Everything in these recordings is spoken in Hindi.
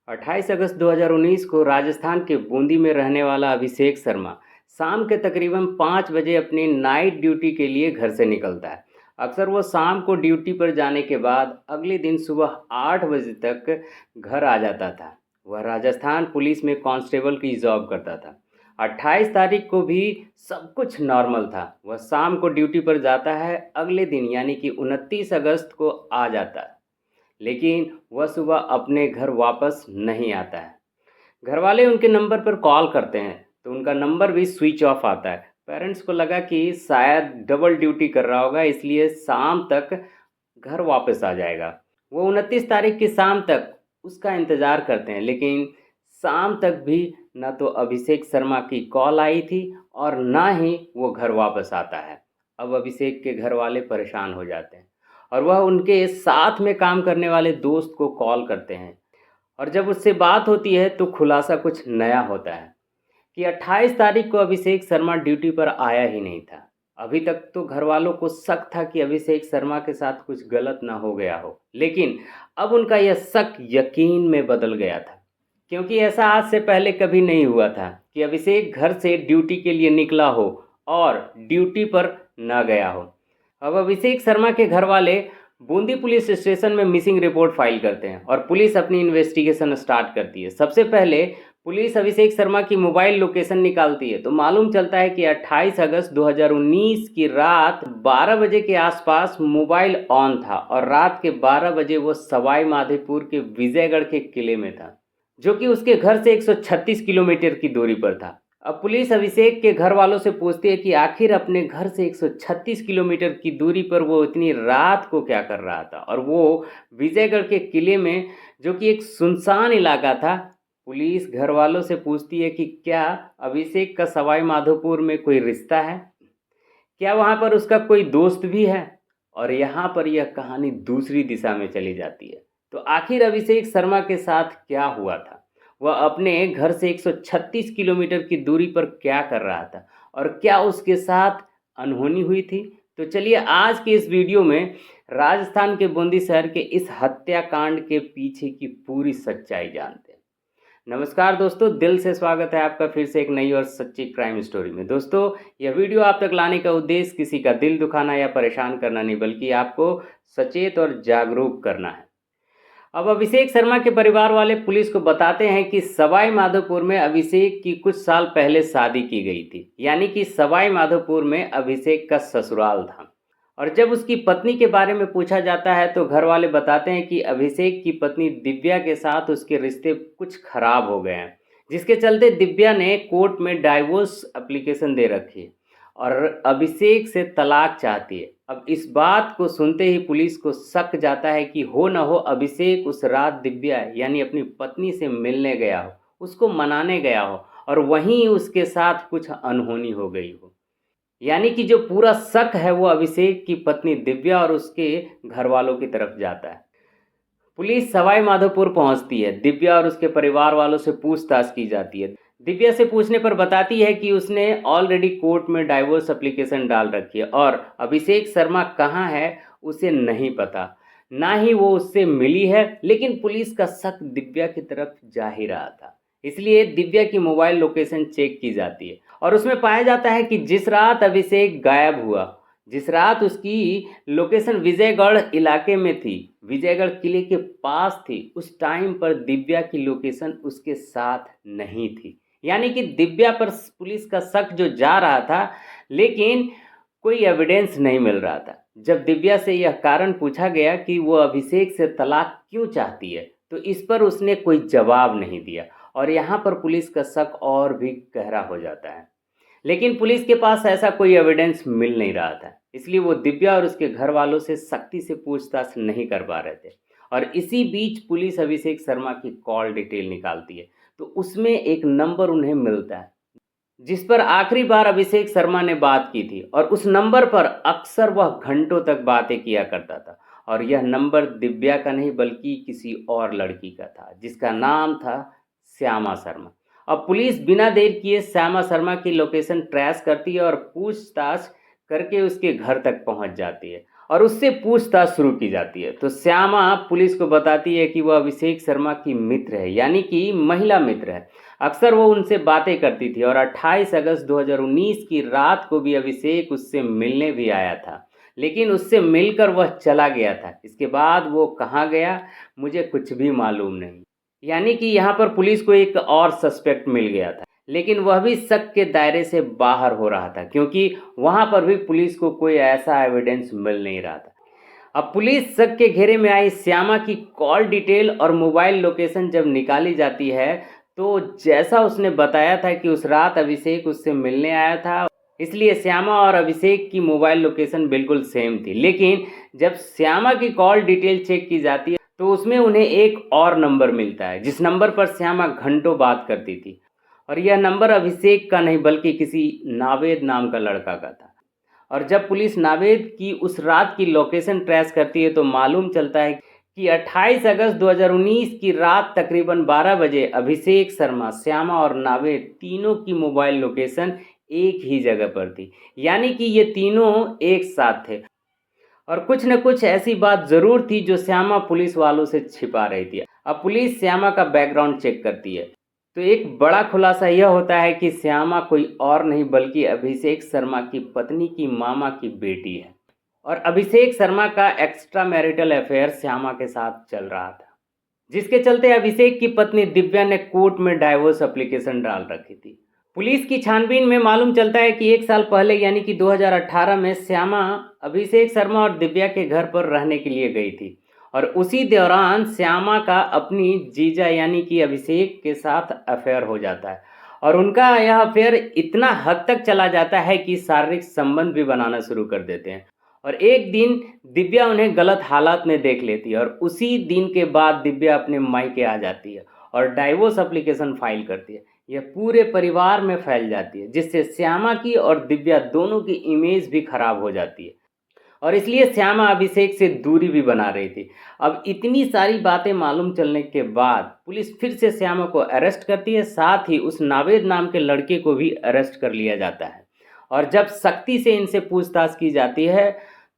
28 अगस्त 2019 को राजस्थान के बूंदी में रहने वाला अभिषेक शर्मा शाम के तकरीबन 5 बजे अपनी नाइट ड्यूटी के लिए घर से निकलता है। अक्सर वो शाम को ड्यूटी पर जाने के बाद अगले दिन सुबह 8 बजे तक घर आ जाता था। वह राजस्थान पुलिस में कांस्टेबल की जॉब करता था। 28 तारीख को भी सब कुछ नॉर्मल था। वह शाम को ड्यूटी पर जाता है, अगले दिन यानी कि 29 अगस्त को आ जाता है, लेकिन वह सुबह अपने घर वापस नहीं आता है। घरवाले उनके नंबर पर कॉल करते हैं तो उनका नंबर भी स्विच ऑफ आता है। पेरेंट्स को लगा कि शायद डबल ड्यूटी कर रहा होगा, इसलिए शाम तक घर वापस आ जाएगा। वो 29 तारीख की शाम तक उसका इंतज़ार करते हैं, लेकिन शाम तक भी न तो अभिषेक शर्मा की कॉल आई थी और ना ही वो घर वापस आता है। अब अभिषेक के घर वाले परेशान हो जाते हैं और वह उनके साथ में काम करने वाले दोस्त को कॉल करते हैं। और जब उससे बात होती है तो खुलासा कुछ नया होता है कि 28 तारीख को अभिषेक शर्मा ड्यूटी पर आया ही नहीं था। अभी तक तो घर वालों को शक था कि अभिषेक शर्मा के साथ कुछ गलत ना हो गया हो, लेकिन अब उनका यह शक यकीन में बदल गया था, क्योंकि ऐसा आज से पहले कभी नहीं हुआ था कि अभिषेक घर से ड्यूटी के लिए निकला हो और ड्यूटी पर न गया हो। अब अभिषेक शर्मा के घर वाले बूंदी पुलिस स्टेशन में मिसिंग रिपोर्ट फाइल करते हैं और पुलिस अपनी इन्वेस्टिगेशन स्टार्ट करती है। सबसे पहले पुलिस अभिषेक शर्मा की मोबाइल लोकेशन निकालती है तो मालूम चलता है कि 28 अगस्त 2019 की रात 12 बजे के आसपास मोबाइल ऑन था और रात के 12 बजे वो सवाई माधोपुर के विजयगढ़ के किले में था, जो कि उसके घर से 136 किलोमीटर की दूरी पर था। अब पुलिस अभिषेक के घर वालों से पूछती है कि आखिर अपने घर से 136 किलोमीटर की दूरी पर वो इतनी रात को क्या कर रहा था, और वो विजयगढ़ के किले में, जो कि एक सुनसान इलाका था। पुलिस घर वालों से पूछती है कि क्या अभिषेक का सवाई माधोपुर में कोई रिश्ता है, क्या वहाँ पर उसका कोई दोस्त भी है। और यहाँ पर यह कहानी दूसरी दिशा में चली जाती है। तो आखिर अभिषेक शर्मा के साथ क्या हुआ था, वह अपने घर से 136 किलोमीटर की दूरी पर क्या कर रहा था, और क्या उसके साथ अनहोनी हुई थी। तो चलिए आज के इस वीडियो में राजस्थान के बूंदी शहर के इस हत्याकांड के पीछे की पूरी सच्चाई जानते हैं। नमस्कार दोस्तों, दिल से स्वागत है आपका फिर से एक नई और सच्ची क्राइम स्टोरी में। दोस्तों, यह वीडियो आप तक लाने का उद्देश्य किसी का दिल दुखाना या परेशान करना नहीं, बल्कि आपको सचेत और जागरूक करना है। अब अभिषेक शर्मा के परिवार वाले पुलिस को बताते हैं कि सवाई माधोपुर में अभिषेक की कुछ साल पहले शादी की गई थी, यानी कि सवाई माधोपुर में अभिषेक का ससुराल था। और जब उसकी पत्नी के बारे में पूछा जाता है तो घर वाले बताते हैं कि अभिषेक की पत्नी दिव्या के साथ उसके रिश्ते कुछ खराब हो गए हैं, जिसके चलते दिव्या ने कोर्ट में डाइवोर्स एप्लीकेशन दे रखी है और अभिषेक से तलाक चाहती है। अब इस बात को सुनते ही पुलिस को शक जाता है कि हो न हो अभिषेक उस रात दिव्या यानी अपनी पत्नी से मिलने गया हो, उसको मनाने गया हो और वहीं उसके साथ कुछ अनहोनी हो गई हो। यानी कि जो पूरा शक है वो अभिषेक की पत्नी दिव्या और उसके घर वालों की तरफ जाता है। पुलिस सवाई माधोपुर पहुंचती है। दिव्या और उसके परिवार वालों से पूछताछ की जाती है। दिव्या से पूछने पर बताती है कि उसने ऑलरेडी कोर्ट में डाइवोर्स एप्लीकेशन डाल रखी है और अभिषेक शर्मा कहाँ है उसे नहीं पता, ना ही वो उससे मिली है। लेकिन पुलिस का शक दिव्या की तरफ जा ही रहा था, इसलिए दिव्या की मोबाइल लोकेशन चेक की जाती है और उसमें पाया जाता है कि जिस रात अभिषेक गायब हुआ, जिस रात उसकी लोकेशन विजयगढ़ इलाके में थी, विजयगढ़ किले के पास थी, उस टाइम पर दिव्या की लोकेशन उसके साथ नहीं थी। यानी कि दिव्या पर पुलिस का शक जो जा रहा था, लेकिन कोई एविडेंस नहीं मिल रहा था। जब दिव्या से यह कारण पूछा गया कि वो अभिषेक से तलाक क्यों चाहती है, तो इस पर उसने कोई जवाब नहीं दिया और यहाँ पर पुलिस का शक और भी गहरा हो जाता है। लेकिन पुलिस के पास ऐसा कोई एविडेंस मिल नहीं रहा था, इसलिए वो दिव्या और उसके घर वालों से सख्ती से पूछताछ नहीं कर पा रहे थे। और इसी बीच पुलिस अभिषेक शर्मा की कॉल डिटेल निकालती है तो उसमें एक नंबर उन्हें मिलता है जिस पर आखिरी बार अभिषेक शर्मा ने बात की थी, और उस नंबर पर अक्सर वह घंटों तक बातें किया करता था। और यह नंबर दिव्या का नहीं बल्कि किसी और लड़की का था, जिसका नाम था श्यामा शर्मा। अब पुलिस बिना देर किए श्यामा शर्मा की लोकेशन ट्रेस करती है और पूछताछ करके उसके घर तक पहुंच जाती है। और उससे पूछताछ शुरू की जाती है। तो श्यामा पुलिस को बताती है कि वह अभिषेक शर्मा की मित्र है, यानी कि महिला मित्र है। अक्सर वो उनसे बातें करती थी और 28 अगस्त 2019 की रात को भी अभिषेक उससे मिलने भी आया था, लेकिन उससे मिलकर वह चला गया था। इसके बाद वो कहाँ गया, मुझे कुछ भी मालूम नहीं। यानी कि यहाँ पर पुलिस को एक और सस्पेक्ट मिल गया था, लेकिन वह भी शक के दायरे से बाहर हो रहा था, क्योंकि वहाँ पर भी पुलिस को कोई ऐसा एविडेंस मिल नहीं रहा था। अब पुलिस शक के घेरे में आई श्यामा की कॉल डिटेल और मोबाइल लोकेशन जब निकाली जाती है, तो जैसा उसने बताया था कि उस रात अभिषेक उससे मिलने आया था, इसलिए श्यामा और अभिषेक की मोबाइल लोकेशन बिल्कुल सेम थी। लेकिन जब श्यामा की कॉल डिटेल चेक की जाती है, तो उसमें उन्हें एक और नंबर मिलता है, जिस नंबर पर श्यामा घंटों बात करती थी। और यह नंबर अभिषेक का नहीं बल्कि किसी नावेद नाम का लड़का का था। और जब पुलिस नावेद की उस रात की लोकेशन ट्रेस करती है, तो मालूम चलता है कि 28 अगस्त 2019 की रात तकरीबन 12 बजे अभिषेक शर्मा, श्यामा और नावेद तीनों की मोबाइल लोकेशन एक ही जगह पर थी। यानी कि ये तीनों एक साथ थे और कुछ न कुछ ऐसी बात ज़रूर थी जो श्यामा पुलिस वालों से छिपा रही थी। अब पुलिस श्यामा का बैकग्राउंड चेक करती है, तो एक बड़ा खुलासा यह होता है कि श्यामा कोई और नहीं बल्कि अभिषेक शर्मा की पत्नी की मामा की बेटी है। और अभिषेक शर्मा का एक्स्ट्रा मैरिटल अफेयर श्यामा के साथ चल रहा था, जिसके चलते अभिषेक की पत्नी दिव्या ने कोर्ट में डाइवोर्स एप्लीकेशन डाल रखी थी। पुलिस की छानबीन में मालूम चलता है कि एक साल पहले यानी कि 2018 में श्यामा अभिषेक शर्मा और दिव्या के घर पर रहने के लिए गई थी और उसी दौरान श्यामा का अपनी जीजा यानी कि अभिषेक के साथ अफेयर हो जाता है और उनका यह अफेयर इतना हद तक चला जाता है कि शारीरिक संबंध भी बनाना शुरू कर देते हैं। और एक दिन दिव्या उन्हें गलत हालात में देख लेती है और उसी दिन के बाद दिव्या अपने मायके आ जाती है और डाइवोर्स एप्लीकेशन फाइल करती है। यह पूरे परिवार में फैल जाती है, जिससे श्यामा की और दिव्या दोनों की इमेज भी खराब हो जाती है और इसलिए श्यामा अभिषेक से दूरी भी बना रही थी। अब इतनी सारी बातें मालूम चलने के बाद पुलिस फिर से श्यामा को अरेस्ट करती है, साथ ही उस नावेद नाम के लड़के को भी अरेस्ट कर लिया जाता है। और जब सख्ती से इनसे पूछताछ की जाती है,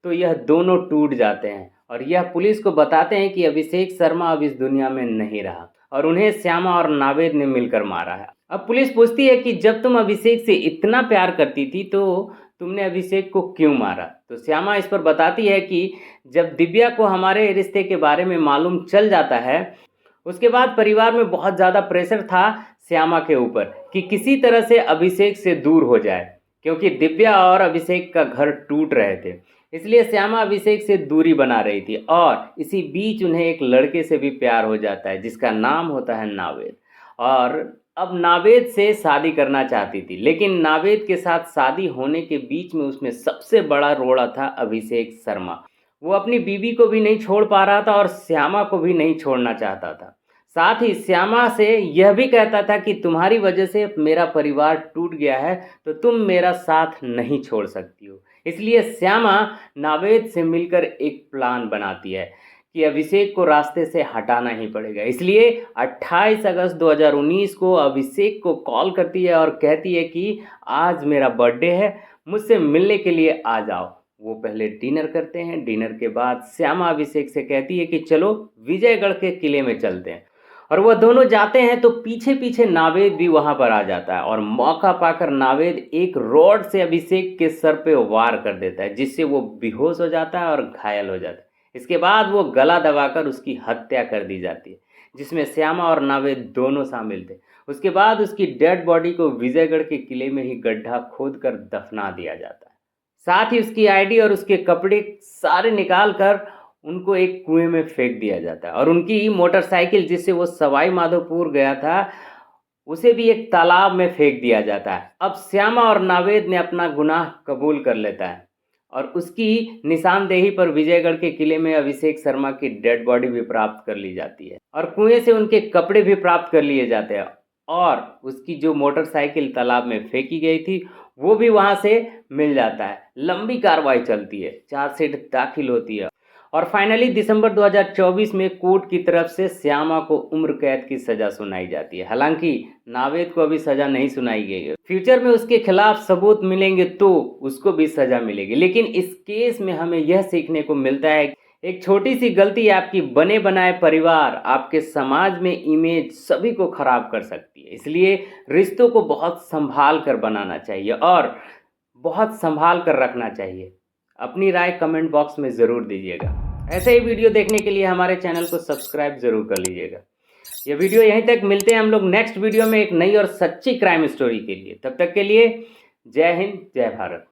तो यह दोनों टूट जाते हैं और यह पुलिस को बताते हैं कि अभिषेक शर्मा अब इस दुनिया में नहीं रहा और उन्हें श्यामा और नावेद ने मिलकर मारा है। अब पुलिस पूछती है कि जब तुम अभिषेक से इतना प्यार करती थी तो तुमने अभिषेक को क्यों मारा। तो श्यामा इस पर बताती है कि जब दिव्या को हमारे रिश्ते के बारे में मालूम चल जाता है, उसके बाद परिवार में बहुत ज़्यादा प्रेशर था श्यामा के ऊपर कि किसी तरह से अभिषेक से दूर हो जाए, क्योंकि दिव्या और अभिषेक का घर टूट रहे थे। इसलिए श्यामा अभिषेक से दूरी बना रही थी और इसी बीच उन्हें एक लड़के से भी प्यार हो जाता है जिसका नाम होता है नावेद। और अब नावेद से शादी करना चाहती थी, लेकिन नावेद के साथ शादी होने के बीच में उसमें सबसे बड़ा रोड़ा था अभिषेक शर्मा। वो अपनी बीवी को भी नहीं छोड़ पा रहा था और श्यामा को भी नहीं छोड़ना चाहता था। साथ ही श्यामा से यह भी कहता था कि तुम्हारी वजह से मेरा परिवार टूट गया है, तो तुम मेरा साथ नहीं छोड़ सकती हो। इसलिए श्यामा नावेद से मिलकर एक प्लान बनाती है कि अभिषेक को रास्ते से हटाना ही पड़ेगा। इसलिए 28 अगस्त 2019 को अभिषेक को कॉल करती है और कहती है कि आज मेरा बर्थडे है, मुझसे मिलने के लिए आ जाओ। वो पहले डिनर करते हैं। डिनर के बाद श्यामा अभिषेक से कहती है कि चलो विजयगढ़ के किले में चलते हैं, और वह दोनों जाते हैं तो पीछे पीछे नावेद भी वहां पर आ जाता है और मौका पाकर नावेद एक रॉड से अभिषेक के सर पे वार कर देता है, जिससे वो बेहोश हो जाता है और घायल हो जाता है। इसके बाद वो गला दबाकर उसकी हत्या कर दी जाती है, जिसमें श्यामा और नावेद दोनों शामिल थे। उसके बाद उसकी डेड बॉडी को विजयगढ़ के किले में ही गड्ढा खोद कर दफना दिया जाता है। साथ ही उसकी आईडी और उसके कपड़े सारे निकाल कर उनको एक कुएं में फेंक दिया जाता है और उनकी मोटरसाइकिल जिससे वो सवाई माधोपुर गया था उसे भी एक तालाब में फेंक दिया जाता है। अब श्यामा और नावेद ने अपना गुनाह कबूल कर लेता है और उसकी निशानदेही पर विजयगढ़ के किले में अभिषेक शर्मा की डेड बॉडी भी प्राप्त कर ली जाती है और कुएं से उनके कपड़े भी प्राप्त कर लिए जाते हैं और उसकी जो मोटरसाइकिल तालाब में फेंकी गई थी वो भी वहां से मिल जाता है। लंबी कार्रवाई चलती है, चार्जशीट दाखिल होती है और फाइनली दिसंबर 2024 में कोर्ट की तरफ से श्यामा को उम्र कैद की सजा सुनाई जाती है। हालांकि नावेद को अभी सजा नहीं सुनाई गई है। फ्यूचर में उसके खिलाफ सबूत मिलेंगे तो उसको भी सजा मिलेगी, लेकिन इस केस में हमें यह सीखने को मिलता है एक छोटी सी गलती आपकी बने बनाए परिवार, आपके समाज में इमेज सभी को खराब कर सकती है। इसलिए रिश्तों को बहुत संभाल कर बनाना चाहिए और बहुत संभाल कर रखना चाहिए। अपनी राय कमेंट बॉक्स में ज़रूर दीजिएगा। ऐसे ही वीडियो देखने के लिए हमारे चैनल को सब्सक्राइब ज़रूर कर लीजिएगा। ये वीडियो यहीं तक, मिलते हैं हम लोग नेक्स्ट वीडियो में एक नई और सच्ची क्राइम स्टोरी के लिए। तब तक के लिए जय हिंद, जय भारत।